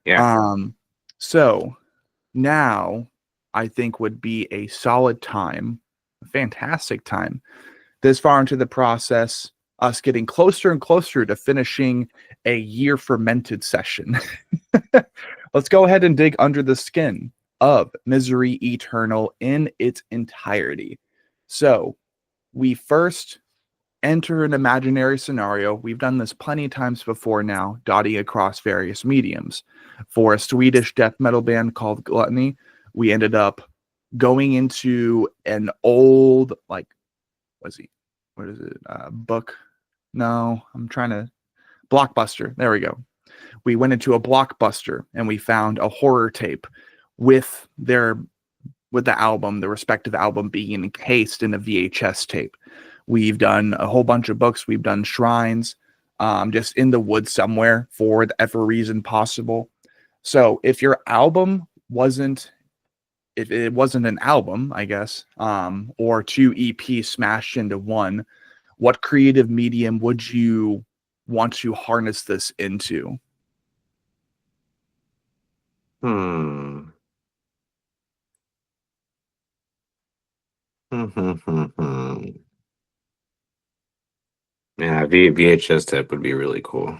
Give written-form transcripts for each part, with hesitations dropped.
Yeah. So now I think would be a solid time, a fantastic time, this far into the process, us getting closer and closer to finishing a year fermented session. Let's go ahead and dig under the skin of Misery Eternal in its entirety. So we first enter an imaginary scenario. We've done this plenty of times before now, dotting across various mediums. For a Swedish death metal band called Gluttony, we ended up going into an old, like, what is it? Book? No, I'm trying to. Blockbuster. There we go. We went into a Blockbuster and we found a horror tape with the album, the respective album being encased in a VHS tape. We've done a whole bunch of books. We've done shrines, just in the woods somewhere for whatever reason possible. So if your album wasn't, if it wasn't an album, I guess, or two EPs smashed into one, what creative medium would you want to harness this into? Yeah, VHS tape would be really cool.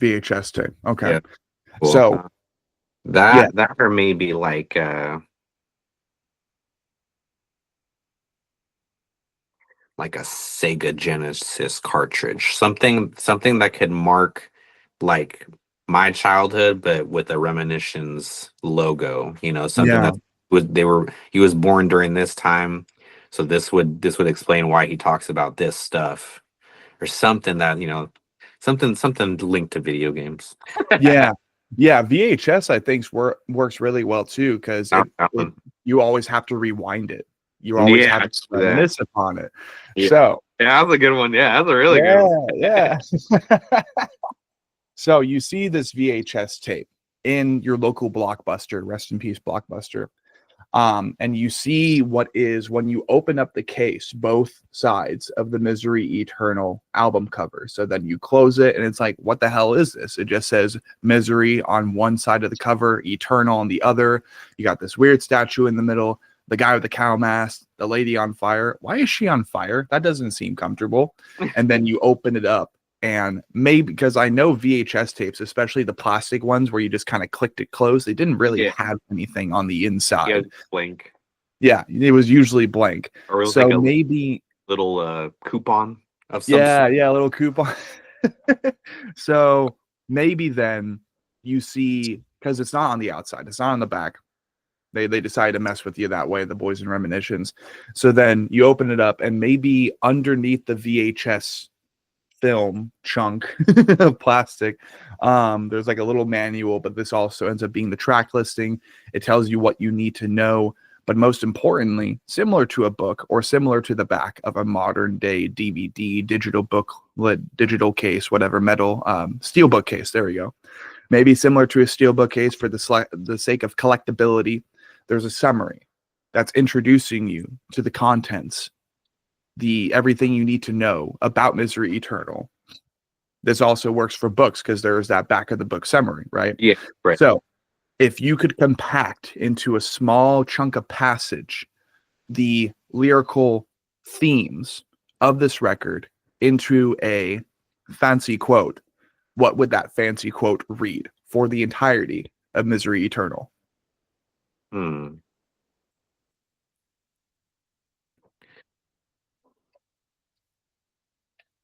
VHS tape. Okay. Yeah, cool. So that or maybe like a Sega Genesis cartridge, something that could mark like my childhood, but with a Reminiscence logo. You know, something that he was born during this time, so this would explain why he talks about this stuff, or something that, you know, something linked to video games. yeah, VHS I think works really well too, because you always have to rewind it. You always have to reminisce upon it. Yeah. So yeah, that's a good one. Yeah, that's a really good one. Yeah. So you see this VHS tape in your local Blockbuster, rest in peace Blockbuster. And you see what is, when you open up the case, both sides of the Misery Eternal album cover. So then you close it and it's like, what the hell is this? It just says Misery on one side of the cover, Eternal on the other. You got this weird statue in the middle, the guy with the cow mask, the lady on fire. Why is she on fire? That doesn't seem comfortable. And then you open it up. And maybe because I know VHS tapes, especially the plastic ones where you just kind of clicked it closed, they didn't really have anything on the inside. Yeah, blank. Yeah, it was usually blank. Or it was so like a maybe little coupon of some sort. A little coupon. So maybe then you see, because it's not on the outside, it's not on the back. They decided to mess with you that way, the boys in Reminiscence. So then you open it up, and maybe underneath the VHS film chunk of plastic, there's like a little manual, but this also ends up being the track listing. It tells you what you need to know, but most importantly, similar to a book or similar to the back of a modern day DVD, digital booklet, digital case, whatever, metal, steelbook case, there we go. Maybe similar to a steelbook case for the sake of collectability, there's a summary that's introducing you to the contents, everything you need to know about Misery Eternal. This also works for books because there's that back of the book summary, right? Yeah, right. So if you could compact into a small chunk of passage the lyrical themes of this record into a fancy quote, what would that fancy quote read for the entirety of Misery Eternal?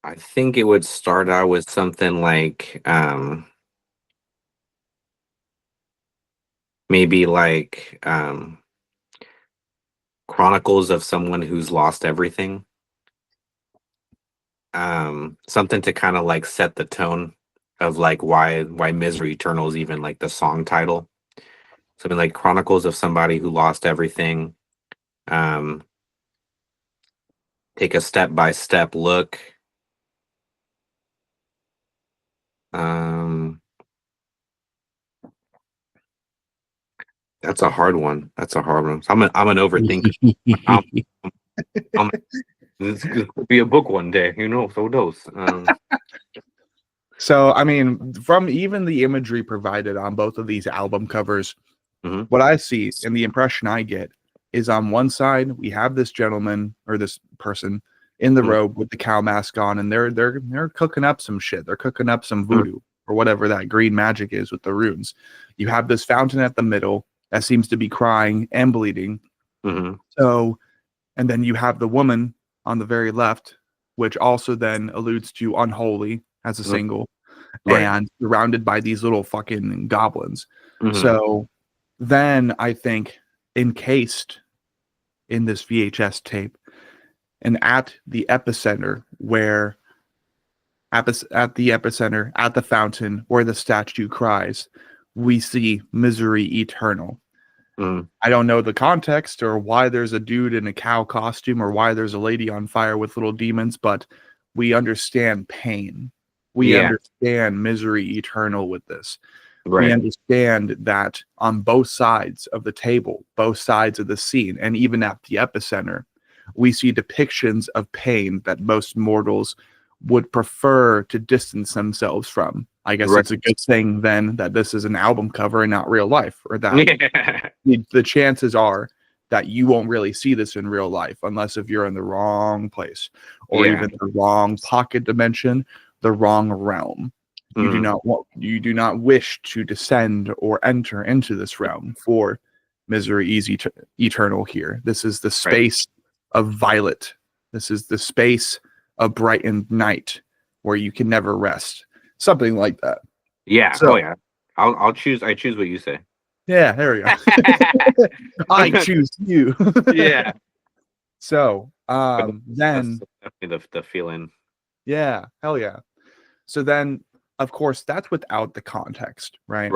I think it would start out with something like maybe like chronicles of someone who's lost everything. Something to kind of like set the tone of like why Misery Eternal is even like the song title. Something like chronicles of somebody who lost everything. Take a step-by-step look. That's a hard one. So I'm an overthinker. This could be a book one day, you know. So those. So, I mean, from even the imagery provided on both of these album covers, what I see and the impression I get is on one side we have this gentleman or this person in the robe with the cow mask on, and they're cooking up some shit. They're cooking up some voodoo or whatever that green magic is with the runes. You have this fountain at the middle that seems to be crying and bleeding. So, and then you have the woman on the very left, which also then alludes to unholy as a single, and surrounded by these little fucking goblins. So then I think encased in this VHS tape and at the epicenter where at the epicenter at the fountain where the statue cries, we see Misery Eternal. I don't know the context or why there's a dude in a cow costume or why there's a lady on fire with little demons, but we understand pain. We understand Misery Eternal with this. We understand that on both sides of the table, both sides of the scene, and even at the epicenter, we see depictions of pain that most mortals would prefer to distance themselves from. I guess it's a good thing then that this is an album cover and not real life, or that the chances are that you won't really see this in real life unless if you're in the wrong place or even the wrong pocket dimension, the wrong realm. You do not wish to descend or enter into this realm for Misery Eternal here. This is the space of violet. This is the space of brightened night where you can never rest. Something like that. Yeah. So, I choose what you say. Yeah, there we go. I choose you. Yeah. So then definitely the feeling. Yeah, hell yeah. So then of course that's without the context, right?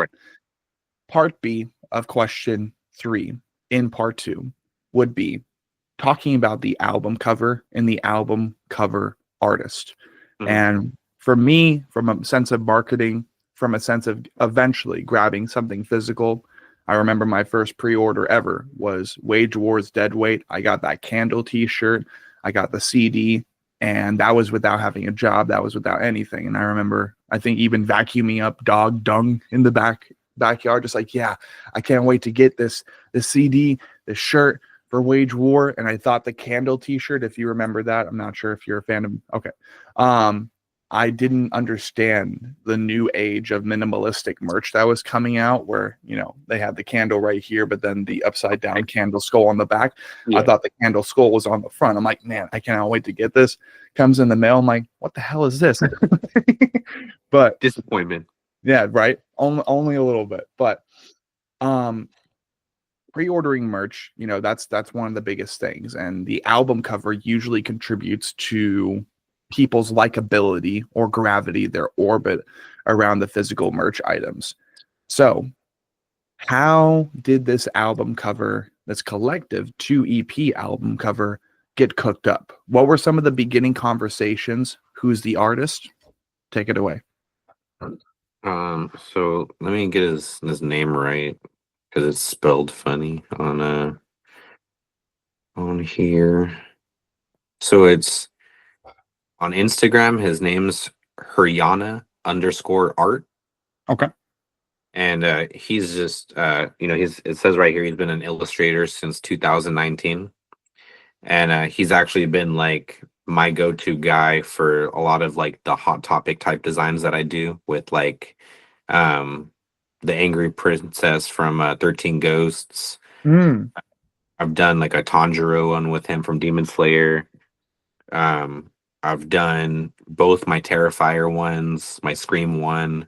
Part B of question 3 in part 2 would be talking about the album cover and the album cover artist. And for me, from a sense of marketing, from a sense of eventually grabbing something physical, I remember my first pre-order ever was Wage War's Deadweight. I got that Candle t-shirt. I got the CD, and that was without having a job. That was without anything. And I remember, I think even vacuuming up dog dung in the backyard, just like, yeah, I can't wait to get this CD, this shirt for Wage War. And I thought the Candle t-shirt, if you remember that, I'm not sure if you're a fan of, okay. I didn't understand the new age of minimalistic merch that was coming out where, you know, they had the candle right here, but then the upside down candle skull on the back. I thought the candle skull was on the front. I'm like, man, I cannot wait to get this. Comes in the mail. I'm like, what the hell is this? But disappointment. Yeah, right. Only a little bit. But pre-ordering merch, you know, that's one of the biggest things. And the album cover usually contributes to people's likability or gravity, their orbit around the physical merch items. So how did this album cover, this collective 2 EP album cover, get cooked up? What were some of the beginning conversations? Who's the artist? Take it away. So let me get his name right, because it's spelled funny on here. So it's on Instagram, his name's Haryana_art. Okay. And he's just it says right here he's been an illustrator since 2019. And he's actually been like my go-to guy for a lot of like the hot topic type designs that I do, with like the angry princess from 13 Ghosts. I've done like a Tanjiro one with him from Demon Slayer. I've done both my Terrifier ones, my Scream one,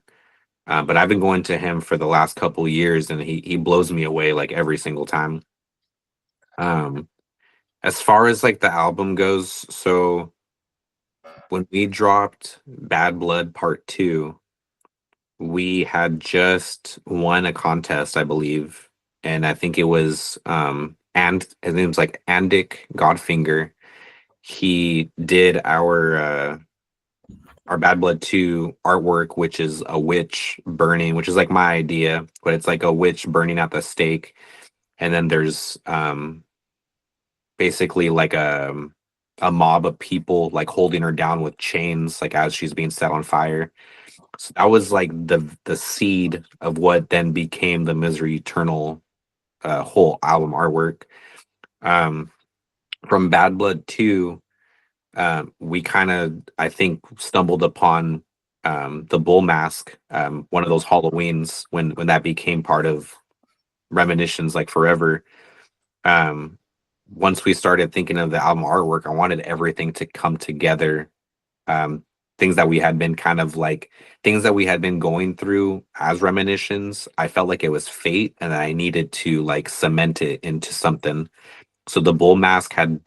but I've been going to him for the last couple of years, and he blows me away like every single time. As far as like the album goes, so when we dropped Bad Blood Part 2, we had just won a contest, I believe, and I think it was and his name's like Andic Godfinger. He did our Bad Blood 2 artwork, which is a witch burning, which is like my idea, but it's like a witch burning at the stake, and then there's basically like a mob of people like holding her down with chains, like as she's being set on fire. So that was like the seed of what then became the Misery Eternal whole album artwork. Um, from Bad Blood 2, we kind of, I think, stumbled upon the bull mask, one of those Halloweens when that became part of Reminiscence, like forever. Um, Once we started thinking of the album artwork, I wanted everything to come together. Um, things that we had been kind of like things that we had been going through as Reminiscence. I felt like it was fate, and I needed to like cement it into something. So the bull mask had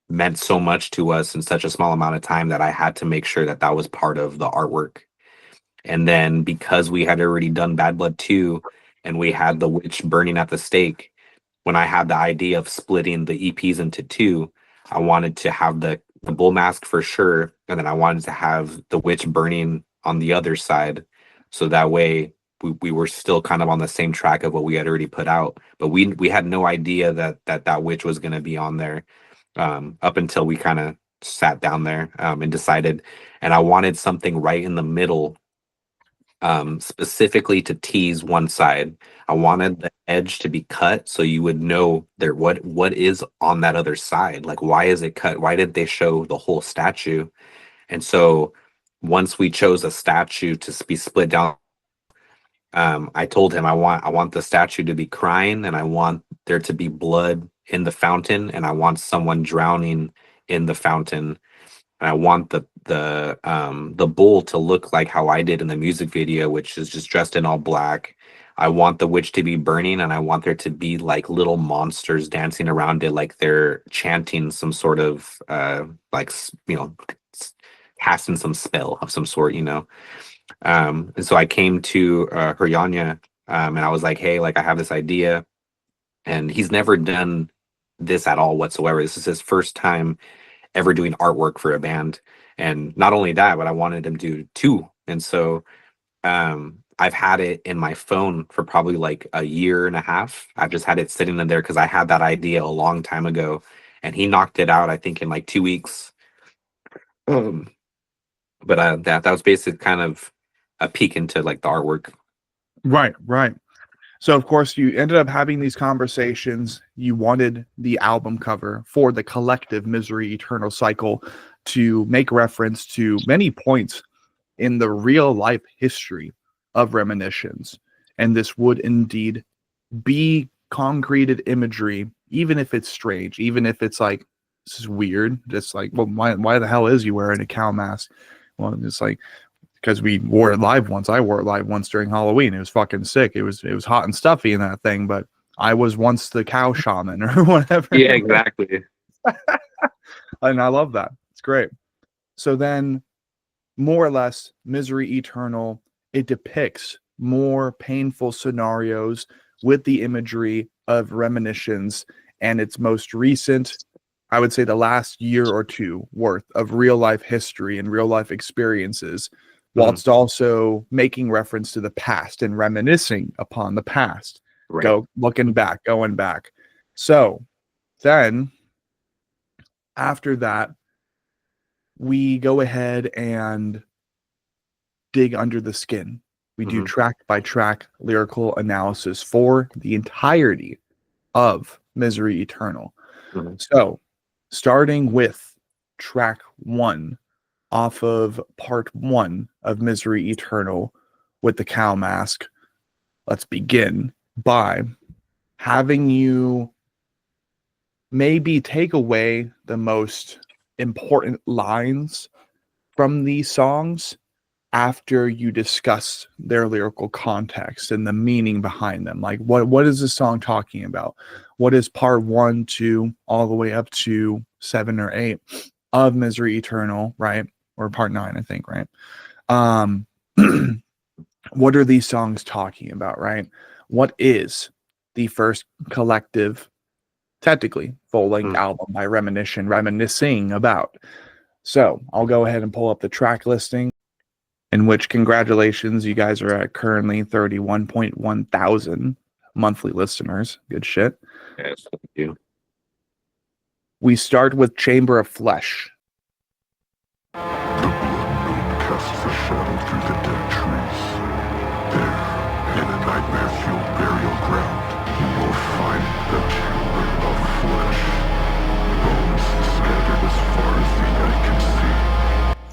meant so much to us in such a small amount of time that I had to make sure that that was part of the artwork. And then because we had already done Bad Blood 2 and we had the witch burning at the stake, when I had the idea of splitting the EPs into two, I wanted to have the bull mask for sure. And then I wanted to have the witch burning on the other side. So that way we were still kind of on the same track of what we had already put out. But we had no idea that witch was going to be on there up until we kind of sat down there and decided. And I wanted something right in the middle, specifically to tease one side. I wanted the edge to be cut so you would know there what is on that other side. Like, why is it cut? Why did they show the whole statue? And so once we chose a statue to be split down, I told him I want the statue to be crying, and I want there to be blood in the fountain, and I want someone drowning in the fountain, and I want the bull to look like how I did in the music video, which is just dressed in all black. I want the witch to be burning, and I want there to be like little monsters dancing around it, like they're chanting some sort of casting some spell of some sort, you know. And so I came to Hryanya, and I was like, hey, like I have this idea, and he's never done this at all whatsoever. This is his first time ever doing artwork for a band. And not only that, but I wanted him to do two. And so I've had it in my phone for probably like a year and a half. I've just had it sitting in there because I had that idea a long time ago, and he knocked it out, I think, in like 2 weeks. But that was basically kind of a peek into like the artwork. Right, right. So of course you ended up having these conversations. You wanted the album cover for the collective Misery Eternal cycle to make reference to many points in the real life history of Reminiscence. And this would indeed be concreted imagery, even if it's strange, even if it's like, this is weird. Just like, well, why the hell is you wearing a cow mask? Well, it's like, because we wore it live once. I wore it live once during Halloween. It was fucking sick. It was hot and stuffy in that thing, but I was once the cow shaman or whatever. Yeah, exactly. And I love that. It's great. So then, more or less, Misery Eternal, it depicts more painful scenarios with the imagery of Reminiscence and its most recent, I would say the last year or two worth of real life history and real life experiences, whilst also making reference to the past and reminiscing upon the past. Right. Going back. So then after that, we go ahead and dig under the skin. We do track by track lyrical analysis for the entirety of Misery Eternal. So starting with track 1 off of part 1 of Misery Eternal with the cow mask, let's begin by having you maybe take away the most important lines from these songs after you discuss their lyrical context and the meaning behind them. Like, what is this song talking about? What is part 1, 2, all the way up to 7 or 8 of Misery Eternal, right? Or part 9, I think, right? What are these songs talking about, right? What is the first collective, technically full-length album by reminiscing about? So I'll go ahead and pull up the track listing, in which, congratulations, you guys are at currently 31.1 thousand monthly listeners. Good shit. Yes, thank you. We start with Chamber of Flesh. The blood moon casts a shadow through the ditch.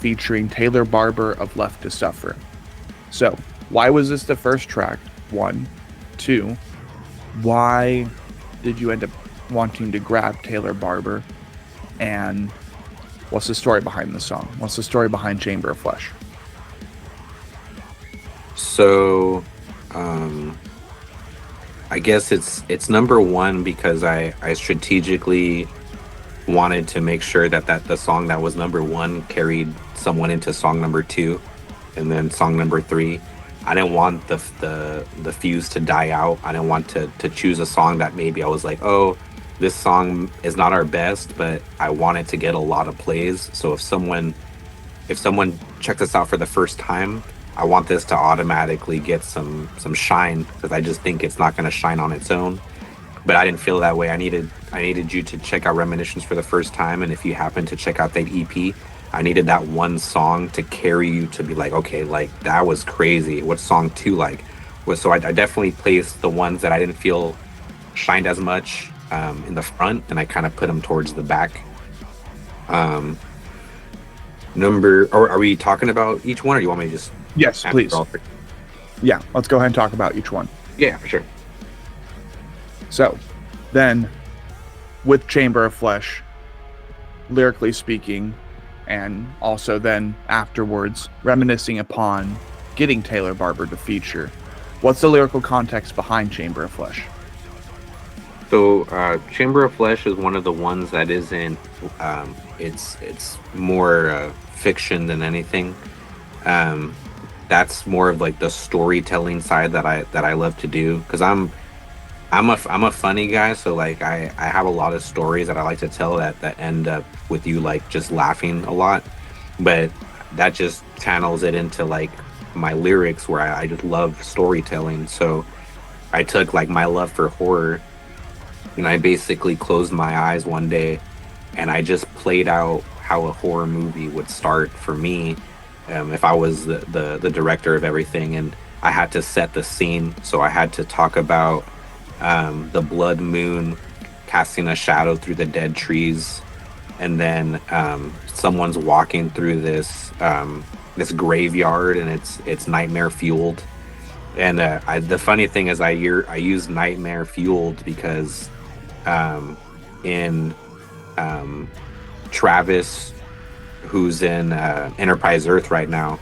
featuring Taylor Barber of Left to Suffer. So, why was this the first track? 1. 2, why did you end up wanting to grab Taylor Barber? And what's the story behind the song? What's the story behind Chamber of Flesh? So, I guess it's number one because I strategically wanted to make sure that the song that was number one carried someone into song number 2, and then song number 3. I didn't want the fuse to die out. I didn't want to choose a song that maybe I was like, oh, this song is not our best, but I want it to get a lot of plays. So if someone checks us out for the first time, I want this to automatically get some shine, because I just think it's not going to shine on its own. But I didn't feel that way. I needed you to check out Reminiscence for the first time, and if you happen to check out that EP, I needed that one song to carry you to be like, okay, like that was crazy. What's song 2 like? So I definitely placed the ones that I didn't feel shined as much in the front, and I kind of put them towards the back. Are we talking about each one, or do you want me to just? Yes, please. Yeah, let's go ahead and talk about each one. Yeah, for sure. So, then, with Chamber of Flesh, lyrically speaking, and also then afterwards reminiscing upon getting Taylor Barber to feature, what's the lyrical context behind Chamber of Flesh? So Chamber of Flesh is one of the ones that isn't it's more fiction than anything. That's more of like the storytelling side that I love to do, because I'm a funny guy, so like I have a lot of stories that I like to tell that end up with you like just laughing a lot, but that just channels it into like my lyrics where I just love storytelling. So I took like my love for horror, and I basically closed my eyes one day and I just played out how a horror movie would start for me, if I was the director of everything, and I had to set the scene. So I had to talk about the blood moon casting a shadow through the dead trees, and then someone's walking through this graveyard, and it's nightmare fueled. And the funny thing is I use nightmare fueled because in Travis, who's in Enterprise Earth right now,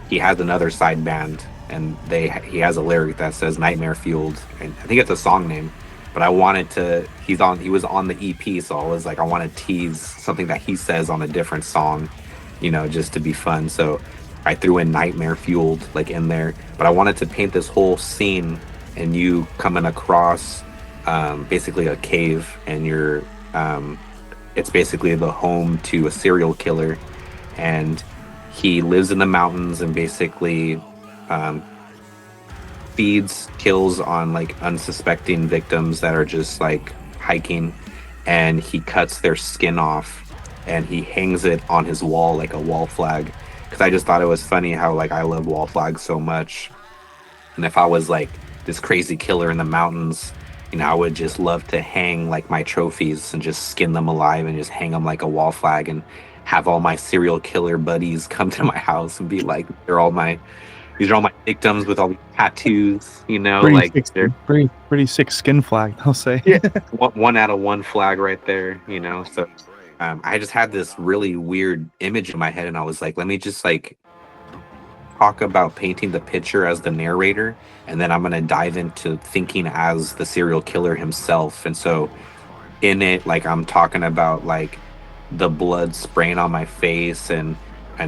he has another side band, and he has a lyric that says nightmare fueled, and I think it's a song name, but I wanted to, he was on the EP, so I was like, I want to tease something that he says on a different song, just to be fun. So I threw in nightmare fueled like in there, but I wanted to paint this whole scene and you coming across basically a cave, and you're it's basically the home to a serial killer, and he lives in the mountains and basically kills on like unsuspecting victims that are just like hiking, and he cuts their skin off and he hangs it on his wall like a wall flag, because I just thought it was funny how like I love wall flags so much, and if I was like this crazy killer in the mountains, I would just love to hang like my trophies and just skin them alive and just hang them like a wall flag, and have all my serial killer buddies come to my house and be like, these are all my victims with all these tattoos, pretty sick skin flag, I'll say. Yeah, one out of one flag right there, So I just had this really weird image in my head, and I was like, let me just like talk about painting the picture as the narrator, and then I'm going to dive into thinking as the serial killer himself. And so in it, like, I'm talking about like the blood spraying on my face, and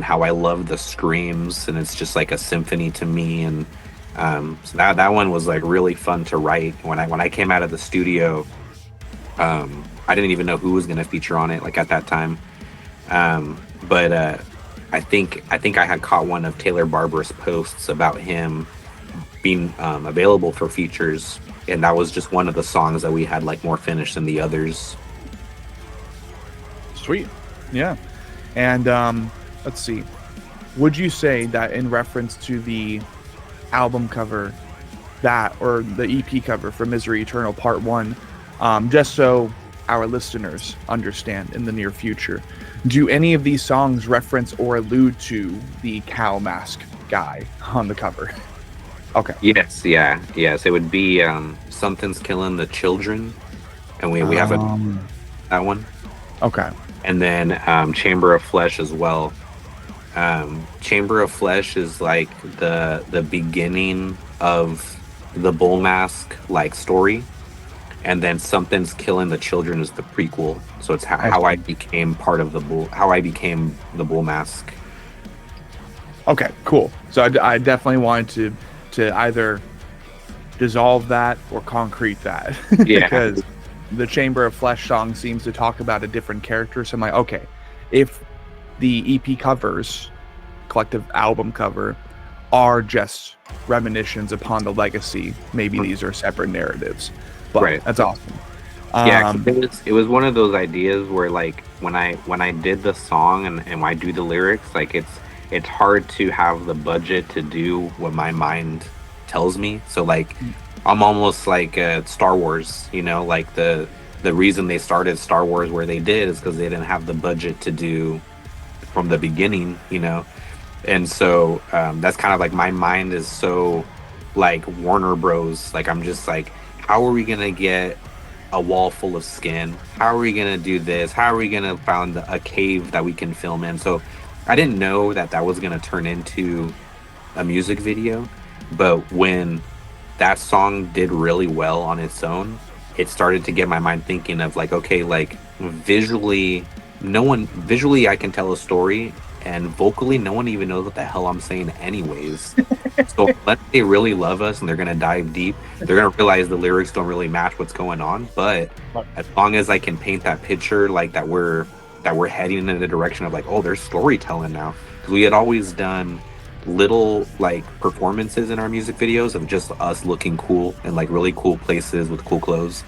how I love the screams, and it's just like a symphony to me. And so that one was like really fun to write. When I came out of the studio, I didn't even know who was going to feature on it like at that time, but I think I had caught one of Taylor Barber's posts about him being available for features, and that was just one of the songs that we had like more finished than the others. Sweet. Yeah. And let's see, would you say that in reference to the album cover, or the EP cover for Misery Eternal Part 1, just so our listeners understand in the near future, Do any of these songs reference or allude to the cow mask guy on the cover? Okay. Yes, yes. It would be Something's Killing the Children, and we have that one. Okay. And then Chamber of Flesh as well. Chamber of Flesh is like the beginning of the Bull Mask like story, and then Something's Killing the Children is the prequel. So it's how I became part of the bull. How I became the Bull Mask. Okay, cool. So I definitely wanted to either dissolve that or concrete that. Yeah. Because the Chamber of Flesh song seems to talk about a different character. So I'm like, okay, if the EP covers, collective album cover, are just reminiscences upon the legacy, maybe these are separate narratives. But Right. that's awesome. Yeah, it was one of those ideas where like when I did the song and when I do the lyrics, like it's hard to have the budget to do what my mind tells me. So like I'm almost like Star Wars, you know, like the reason they started Star Wars where they did is because they didn't have the budget to do from the beginning, you know. And so that's kind of like my mind is so like Warner Bros. Like I'm just like, how are we gonna get a wall full of skin? How are we gonna do this? How are we gonna find a cave that we can film in? So I didn't know that was gonna turn into a music video, but when that song did really well on its own, it started to get my mind thinking of like, okay, like visually I can tell a story, and vocally no one even knows what the hell I'm saying anyways. So unless they really love us and they're gonna dive deep, they're gonna realize the lyrics don't really match what's going on. But as long as I can paint that picture like that we're heading in the direction of like, oh, there's storytelling now. Because we had always done little like performances in our music videos of just us looking cool in like really cool places with cool clothes.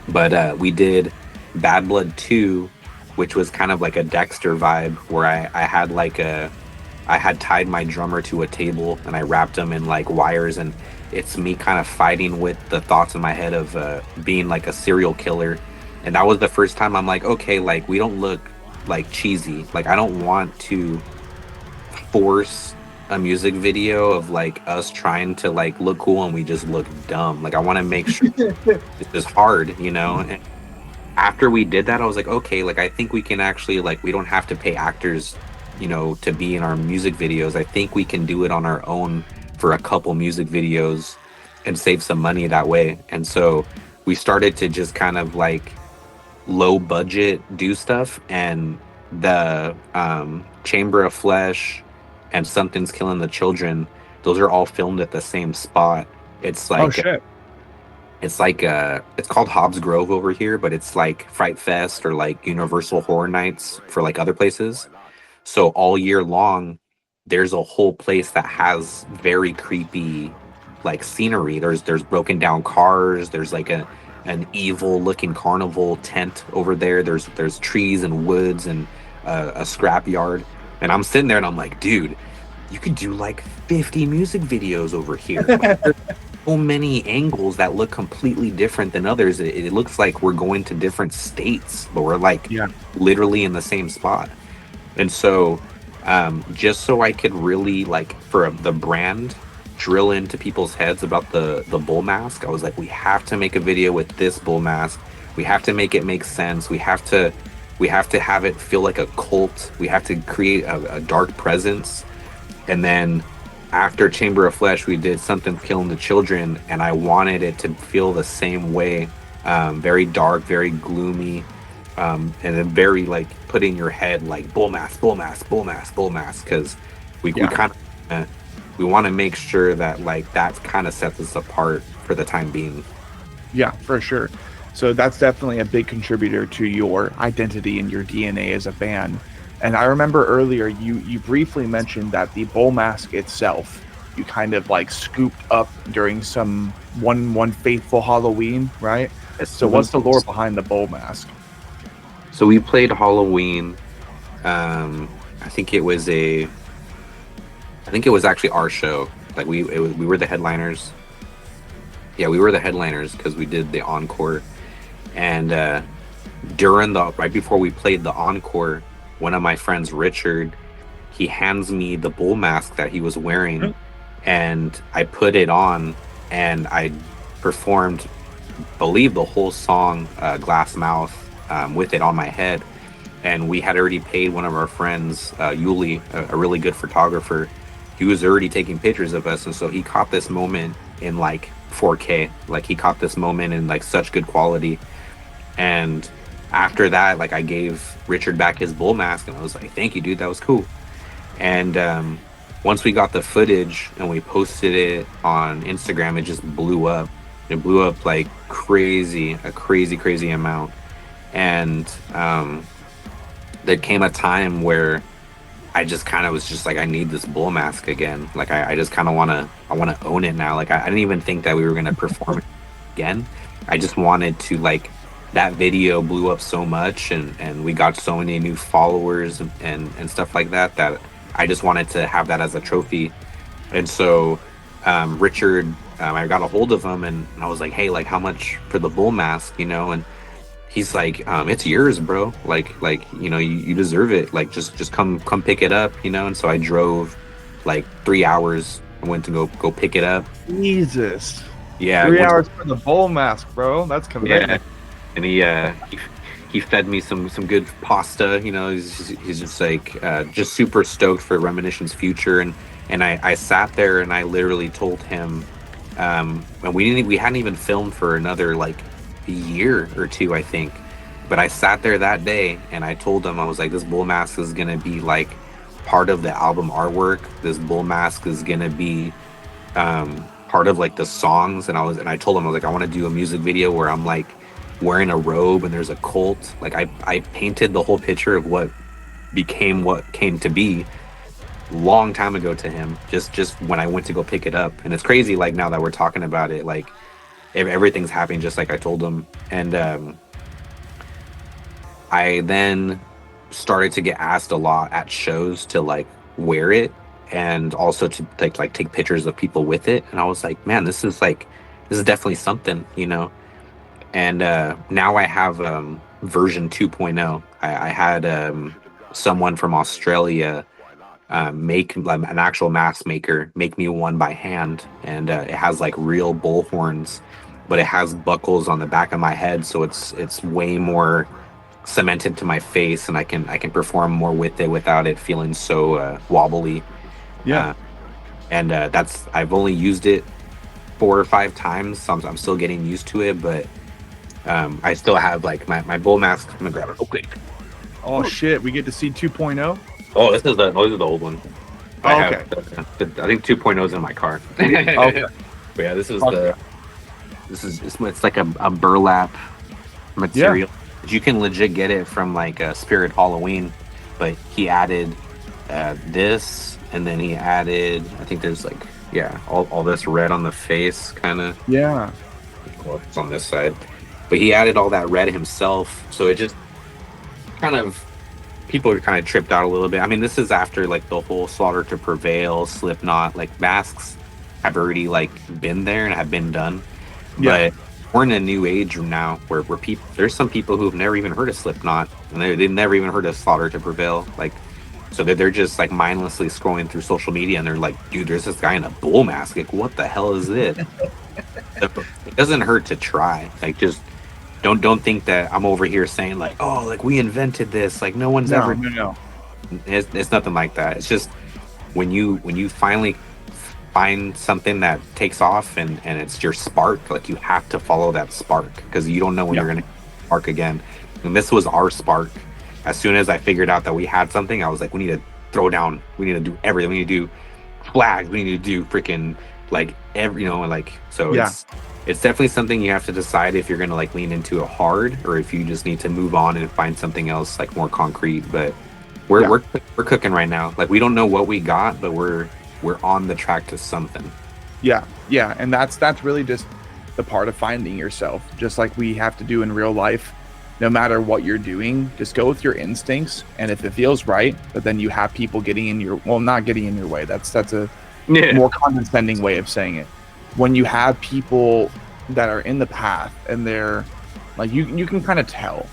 But we did Bad Blood 2, which was kind of like a Dexter vibe, where I had tied my drummer to a table and I wrapped him in like wires, and it's me kind of fighting with the thoughts in my head of being like a serial killer. And that was the first time I'm like, okay, like we don't look like cheesy. Like I don't want to force a music video of like us trying to like look cool and we just look dumb. Like I want to make sure it's just hard, you know. And after we did that, I was like, okay, like I think we can actually like we don't have to pay actors, you know, to be in our music videos. I think we can do it on our own for a couple music videos and save some money that way. And so we started to just kind of like low budget do stuff, and the Chamber of Flesh and Something's Killing the Children, those are all filmed at the same spot. It's like, oh shit. It's like it's called Hobbs Grove over here, but it's like Fright Fest or like Universal Horror Nights for like other places. So all year long, there's a whole place that has very creepy like scenery. There's broken down cars. There's like an evil looking carnival tent over there. There's trees and woods and a scrap yard. And I'm sitting there and I'm like, dude, you could do like 50 music videos over here. Like, there's so many angles that look completely different than others. It looks like we're going to different states, but we're like literally in the same spot. And so just so I could really like for the brand drill into people's heads about the bull mask, I was like, we have to make a video with this bull mask. We have to make it make sense. We have to have it feel like a cult. We have to create a dark presence. And then after Chamber of Flesh, we did Something's Killing the Children, and I wanted it to feel the same way. Very dark, very gloomy, and then very like put in your head like bull mask, bull mask, bull mask, bull mask, because we kind of we want to make sure that like that kind of sets us apart for the time being. Yeah, for sure. So that's definitely a big contributor to your identity and your DNA as a band. And I remember earlier you briefly mentioned that the bull mask itself, you kind of like scooped up during some one fateful Halloween, right? So what's the lore behind the bull mask? So we played Halloween. I think it was actually our show. Like we were the headliners. Yeah, we were the headliners because we did the encore. And right before we played the encore, one of my friends, Richard, he hands me the bull mask that he was wearing, and I put it on, and I performed, believe, the whole song, Glass Mouth, with it on my head. And we had already paid one of our friends, Yuli, a really good photographer. He was already taking pictures of us, and so he caught this moment in like 4K. Like, he caught this moment in like such good quality. And after that, like, I gave Richard back his bull mask, and I was like, "Thank you, dude. That was cool." And once we got the footage and we posted it on Instagram, it just blew up. It blew up like crazy, a crazy amount. And there came a time where I just kind of was just like, I need this bull mask again. Like, I just kind of want to own it now. Like, I didn't even think that we were going to perform it again. I just wanted to, like, that video blew up so much, and we got so many new followers and stuff like that, that I just wanted to have that as a trophy. And so Richard, I got a hold of him, and I was like, "Hey, like, how much for the bull mask, you know?" And he's like, "It's yours, bro. Like, you know, you deserve it. Like, just come pick it up, you know." And so I drove like 3 hours. I went to go pick it up. Jesus. Yeah. 3 hours for the bull mask, bro. That's commitment. Yeah. And he fed me some good pasta. You know, he's just like just super stoked for Reminiscen's future. And I sat there and I literally told him, and we hadn't even filmed for another like a year or two, I think. But I sat there that day and I told him, I was like, this bull mask is gonna be like part of the album artwork. This bull mask is gonna be part of like the songs. And I told him, I was like, I want to do a music video where I'm like wearing a robe and there's a cult. Like, I painted the whole picture of what became what came to be long time ago to him, just when I went to go pick it up. And it's crazy, like, now that we're talking about it, like everything's happening just like I told him. And I then started to get asked a lot at shows to like wear it, and also to like take pictures of people with it. And I was like, man, this is definitely something, you know. And now I have version 2.0. I had someone from Australia make an actual mask maker make me one by hand, and it has like real bull horns, but it has buckles on the back of my head, so it's way more cemented to my face, and I can perform more with it without it feeling so wobbly. Yeah. And I've only used it 4 or 5 times, so I'm still getting used to it, but I still have like my bull mask. I'm gonna grab it real quick. Oh shit, we get to see 2.0? Oh, this is the old one. Oh, I okay. I think 2.0 is in my car. Okay. But yeah, this is Okay. it's like a burlap material. Yeah. You can legit get it from like Spirit Halloween, but he added this, and then he added, I think there's like, yeah, all this red on the face, kind of. Yeah. Well, it's on this side, but he added all that red himself, so it just kind of, people are kind of tripped out a little bit. I mean, this is after like the whole Slaughter to Prevail, Slipknot, like masks have already like been there and have been done. Yeah. But we're in a new age now where people, there's some people who've never even heard of Slipknot, and they've never even heard of Slaughter to Prevail. Like, so they're just like mindlessly scrolling through social media, and they're like, dude, there's this guy in a bull mask. Like, what the hell is it? It doesn't hurt to try. Like, just don't think that I'm over here saying like, oh, like we invented this. Like, no one's ever. No. It's nothing like that. It's just when you finally find something that takes off and it's your spark, like you have to follow that spark, because you don't know when you're gonna spark again. And this was our spark. As soon as I figured out that we had something, I was like, we need to throw down. We need to do everything. We need to do flags. We need to do freaking like every, you know, like, so it's definitely something you have to decide if you're gonna like lean into it hard, or if you just need to move on and find something else like more concrete. But we're cooking right now. Like, we don't know what we got, but we're on the track to something. Yeah, and that's really just the part of finding yourself, just like we have to do in real life. No matter what you're doing, just go with your instincts, and if it feels right, but then you have people getting in your, well, not getting in your way, that's a more condescending way of saying it. When you have people that are in the path and they're like, you can kind of tell,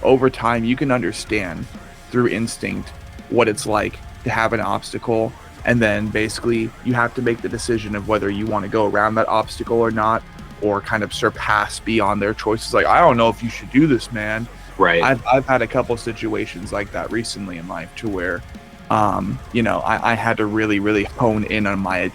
over time you can understand through instinct what it's like to have an obstacle, and then basically you have to make the decision of whether you want to go around that obstacle or not, or kind of surpass beyond their choices. Like, I don't know if you should do this, man. Right. I've had a couple situations like that recently in life to where I had to really hone in on my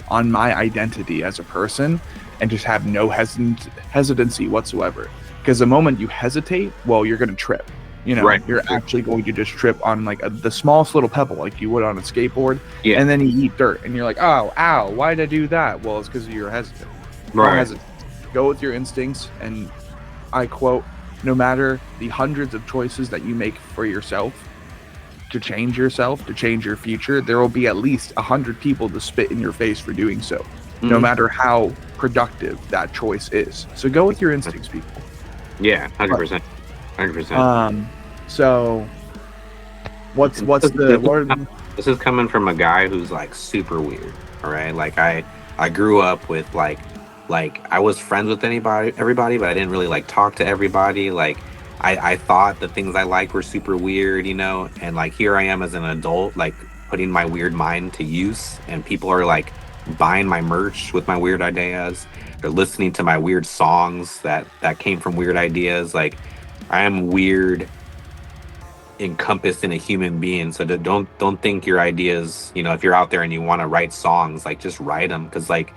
identity as a person and just have no hesitancy whatsoever. Because the moment you hesitate, well, you're going to trip. Right. You're actually going to just trip on like the smallest little pebble, like you would on a skateboard. Yeah. And then you eat dirt and you're like, oh, ow, why did I do that? Well, it's because you're hesitant. Right. Go with your instincts. And I quote, no matter the hundreds of choices that you make for yourself, to change your future, there will be at least 100 people to spit in your face for doing so, no matter how productive that choice is. So go with your instincts, people. Yeah, 100%. 100%. So what's the this is coming from a guy who's like super weird, all right? Like I grew up with like I was friends with everybody, but I didn't really like talk to everybody. Like I thought the things I liked were super weird, and like here I am as an adult, like putting my weird mind to use, and people are like buying my merch with my weird ideas. They're listening to my weird songs that came from weird ideas. Like I am weird encompassed in a human being. So don't think your ideas, if you're out there and you want to write songs, like just write them. Because like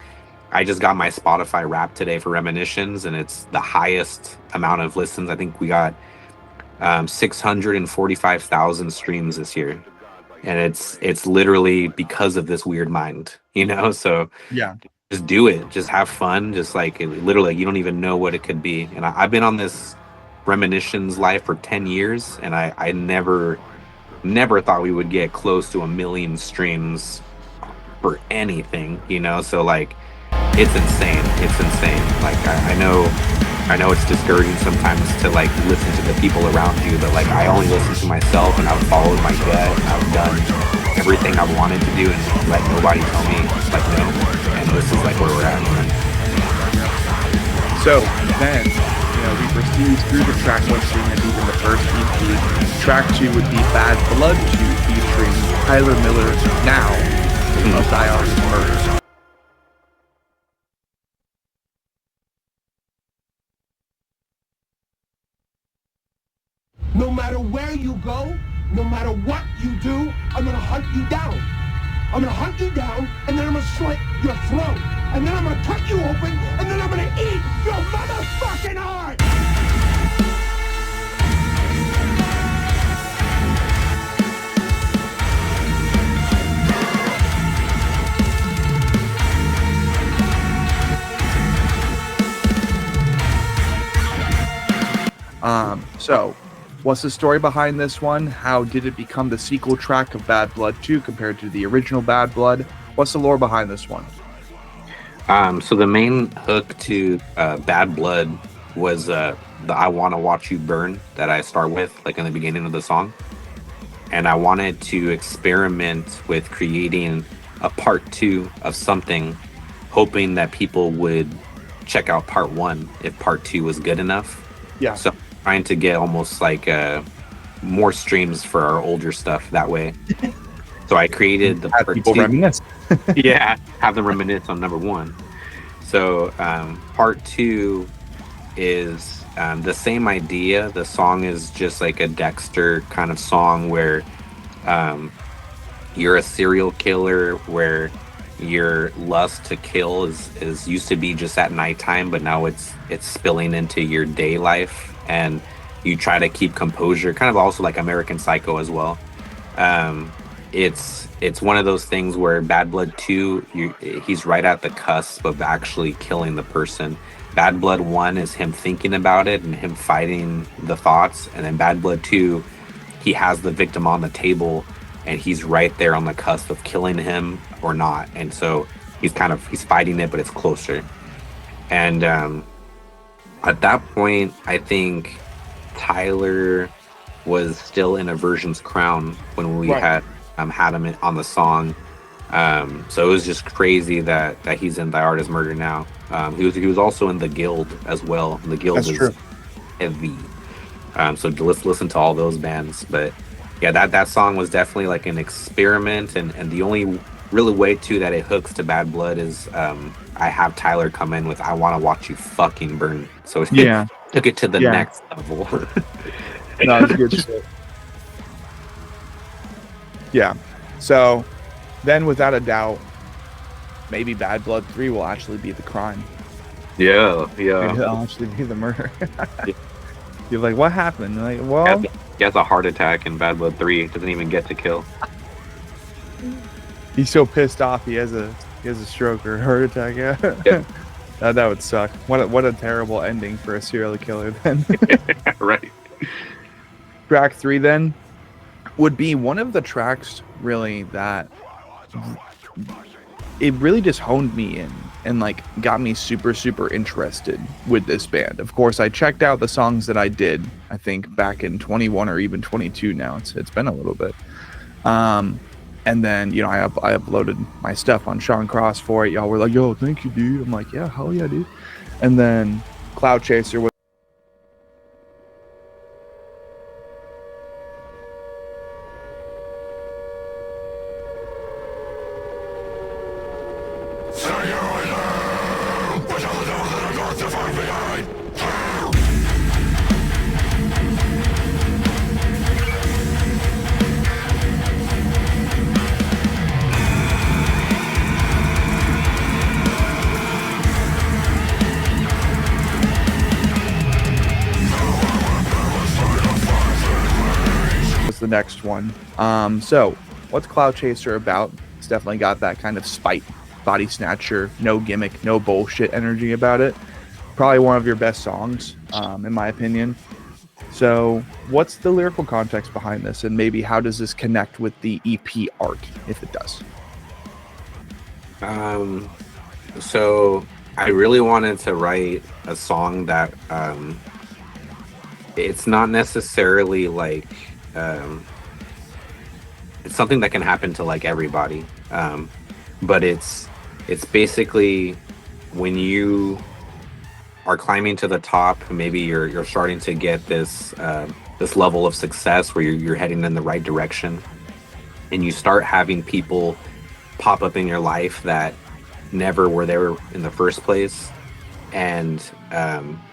I just got my Spotify Wrapped today for Reminiscence, and it's the highest amount of listens. I think we got 645,000 streams this year, and it's literally because of this weird mind, So yeah, just do it. Just have fun. Just like literally, you don't even know what it could be. And I've been on this Reminiscence life for 10 years, and I never thought we would get close to 1 million streams for anything, So like. It's insane. Like I know it's discouraging sometimes to like listen to the people around you, but like I only listen to myself, and I've followed my gut. I've done everything I've wanted to do, and let nobody tell me like no. And this is like where we're at. So then, we proceed through the track listing and even the first EP. Track 2 would be Bad Blood 2 featuring Tyler Miller Now of Thy Art Is Murder. No matter where you go, no matter what you do, I'm gonna hunt you down. I'm gonna hunt you down, and then I'm gonna slit your throat. And then I'm gonna cut you open, and then I'm gonna eat your motherfucking heart! So what's the story behind this one? How did it become the sequel track of Bad Blood 2 compared to the original Bad Blood? What's the lore behind this one? So the main hook to Bad Blood was the I Wanna Watch You Burn that I start with, like in the beginning of the song. And I wanted to experiment with creating a part 2 of something, hoping that people would check out part 1 if part 2 was good enough. Yeah. So trying to get almost like more streams for our older stuff that way. So I created the part 2. Reminisce. Yeah, have them reminisce on number 1. So part 2 is the same idea. The song is just like a Dexter kind of song where you're a serial killer, where your lust to kill is used to be just at nighttime, but now it's spilling into your day life, and you try to keep composure, kind of also like American Psycho as well. It's one of those things where Bad Blood 2, he's right at the cusp of actually killing the person. Bad Blood 1 is him thinking about it and him fighting the thoughts, and then Bad Blood 2, he has the victim on the table and he's right there on the cusp of killing him or not, and so he's fighting it, but it's closer. And at that point, I think Tyler was still in Aversion's crown when we had him on the song. So it was just crazy that he's in Thy Art Is Murder now. He was also in the Guild as well. The Guild is heavy. So let's listen to all those bands. But yeah, that song was definitely like an experiment, and the only really way too that it hooks to Bad Blood is I have Tyler come in with "I Want to Watch You Fucking Burn," so it Yeah. took it to the Yeah. next level. No, it's good shit. Yeah. So then, without a doubt, maybe Bad Blood 3 will actually be the crime. Yeah, Maybe it'll actually be the murder. You're like, what happened? You're like, well, he has a heart attack in Bad Blood 3. Doesn't even get to kill. he's so pissed off. He has a stroke or a heart attack. Yeah. That would suck. What a terrible ending for a serial killer. Then. Right. Track 3 then would be one of the tracks really that it really just honed me in and like got me super, super interested with this band. Of course, I checked out the songs that I did, I think back in 21 or even 22 now. It's been a little bit. And then, you know, I uploaded my stuff on Sean Cross for it. Y'all were like, yo, thank you, dude. I'm like, yeah, hell yeah, dude. And then Cloud Chaser was the next one. So what's Cloud Chaser about? It's definitely got that kind of spite, body snatcher, no gimmick, no bullshit energy about it. Probably one of your best songs, in my opinion. So what's the lyrical context behind this, and maybe how does this connect with the EP art, if it does? So I really wanted to write a song that it's not necessarily like it's something that can happen to like everybody, but it's basically when you are climbing to the top, maybe you're starting to get this level of success where you're heading in the right direction, and you start having people pop up in your life that never were there in the first place, and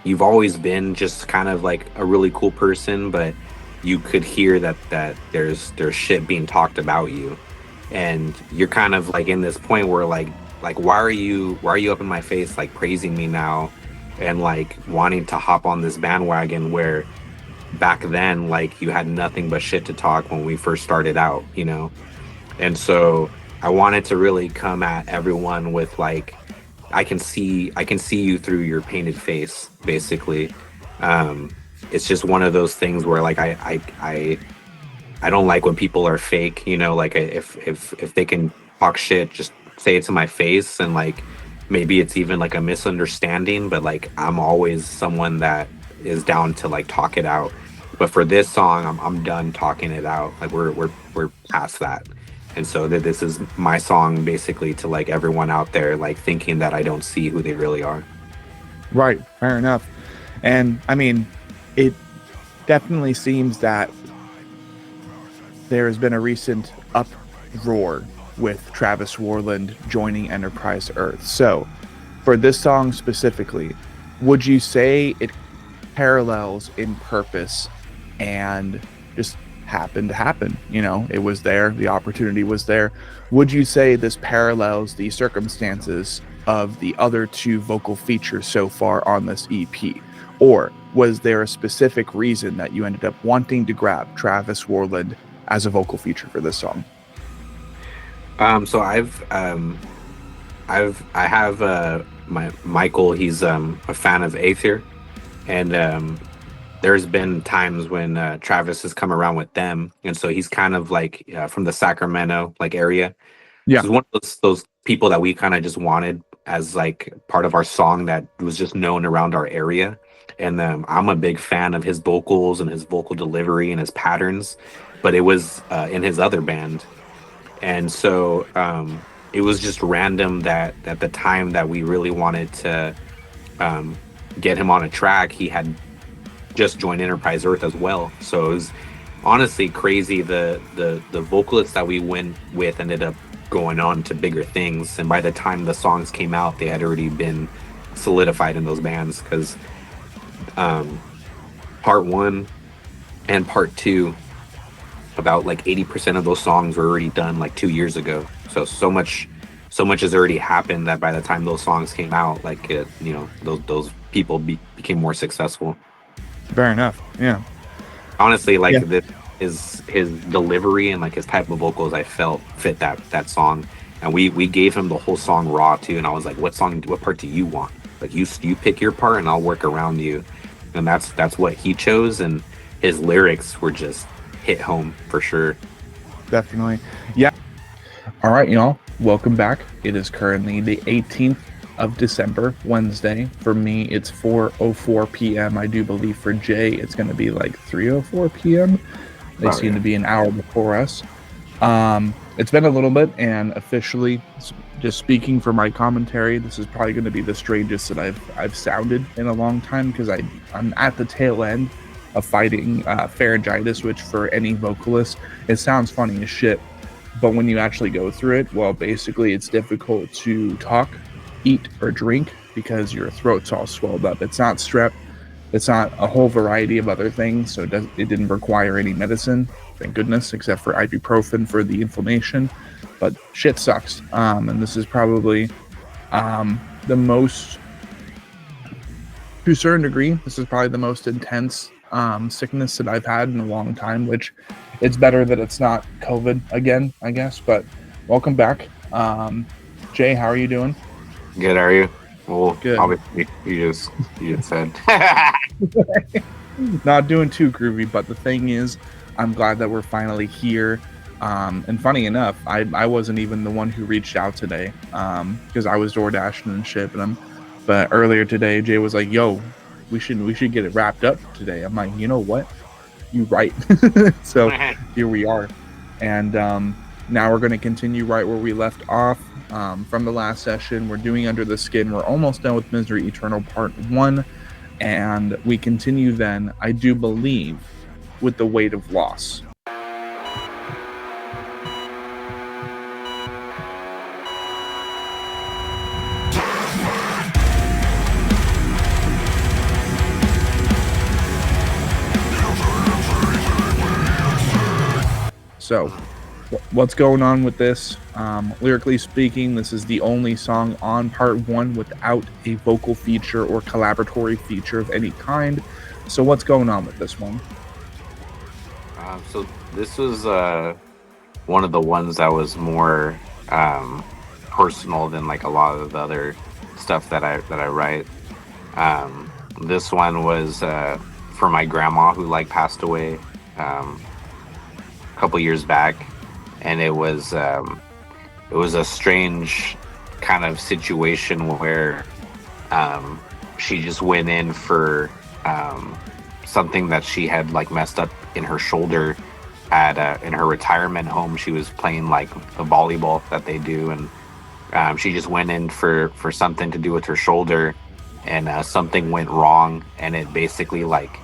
you've always been just kind of like a really cool person, but you could hear that there's shit being talked about you, and you're kind of like in this point where like why are you up in my face like praising me now, and like wanting to hop on this bandwagon where back then like you had nothing but shit to talk when we first started out, you know? And so I wanted to really come at everyone with like, I can see you through your painted face, basically. It's just one of those things where like I don't like when people are fake, you know, like if they can talk shit, just say it to my face, and like maybe it's even like a misunderstanding, but like I'm always someone that is down to like talk it out. But for this song, I'm done talking it out. Like we're past that. And so this is my song basically to like everyone out there like thinking that I don't see who they really are. Right, fair enough. And I mean, it definitely seems that there has been a recent uproar with Travis Warland joining Enterprise Earth. So for this song specifically, would you say it parallels in purpose and just happened to happen? You know, it was there, the opportunity was there. Would you say this parallels the circumstances of the other two vocal features so far on this EP? Or was there a specific reason that you ended up wanting to grab Travis Warland as a vocal feature for this song? So I have my Michael. He's a fan of Aether, and there's been times when Travis has come around with them, and so he's kind of like from the Sacramento like area. Yeah, so he's one of those people that we kind of just wanted as like part of our song that was just known around our area. And I'm a big fan of his vocals and his vocal delivery and his patterns, but it was in his other band. And so it was just random that at the time that we really wanted to get him on a track, he had just joined Enterprise Earth as well. So it was honestly crazy. The vocalists that we went with ended up going on to bigger things, and by the time the songs came out, they had already been solidified in those bands, because part 1 and part 2, about like 80% of those songs were already done like 2 years ago. So much has already happened that by the time those songs came out, like those people became more successful. Fair enough. Yeah. Honestly, like his delivery and like his type of vocals, I felt fit that song. And we gave him the whole song raw too. And I was like, what part do you want? Like you pick your part and I'll work around you. And that's what he chose. And his lyrics were just hit home for sure. Definitely. Yeah. All right, y'all. Welcome back. It is currently the 18th of December, Wednesday. For me, it's 4:04 p.m. I do believe for Jay, it's going to be like 3:04 p.m. They seem to be an hour before us. It's been a little bit, and officially, just speaking for my commentary, this is probably going to be the strangest that I've sounded in a long time, because I'm at the tail end of fighting pharyngitis, which for any vocalist, it sounds funny as shit. But when you actually go through it, well, basically it's difficult to talk, eat, or drink because your throat's all swelled up. It's not strep. It's not a whole variety of other things, so it didn't require any medicine, thank goodness, except for ibuprofen for the inflammation. But shit sucks. And this is probably the most, to a certain degree, this is probably the most intense sickness that I've had in a long time, which it's better that it's not COVID again, I guess. But welcome back. Jay, how are you doing? Good, how are you? Well, good. Obviously, you just said. Not doing too groovy, but the thing is, I'm glad that we're finally here. And funny enough, I wasn't even the one who reached out today, because I was door dashing and shit. But earlier today, Jay was like, "Yo, we should get it wrapped up today." I'm like, you know what? You right. So here we are, and now we're going to continue right where we left off from the last session. We're doing Under the Skin. We're almost done with Misery Eternal Part 1, and we continue then, I do believe, with The Weight of Loss. So, what's going on with this? Lyrically speaking, this is the only song on part 1 without a vocal feature or collaboratory feature of any kind. So what's going on with this one? So this was one of the ones that was more personal than like a lot of the other stuff that I write. This one was for my grandma who like passed away couple years back, and it was a strange kind of situation where she just went in for something that she had like messed up in her shoulder at in her retirement home. She was playing like the volleyball that they do, and she just went in for something to do with her shoulder, and something went wrong, and it basically like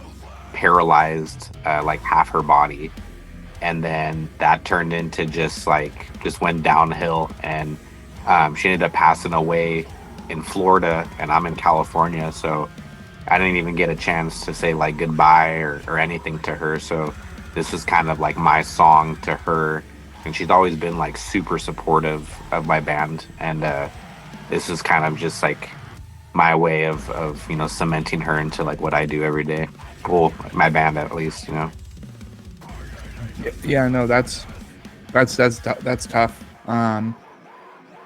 paralyzed like half her body. And then that turned into just went downhill, and she ended up passing away in Florida, and I'm in California, so I didn't even get a chance to say like goodbye or anything to her. So this was kind of like my song to her, and she's always been like super supportive of my band, and this is kind of just like my way of cementing her into like what I do every day. Well, my band at least, Yeah, no, that's tough.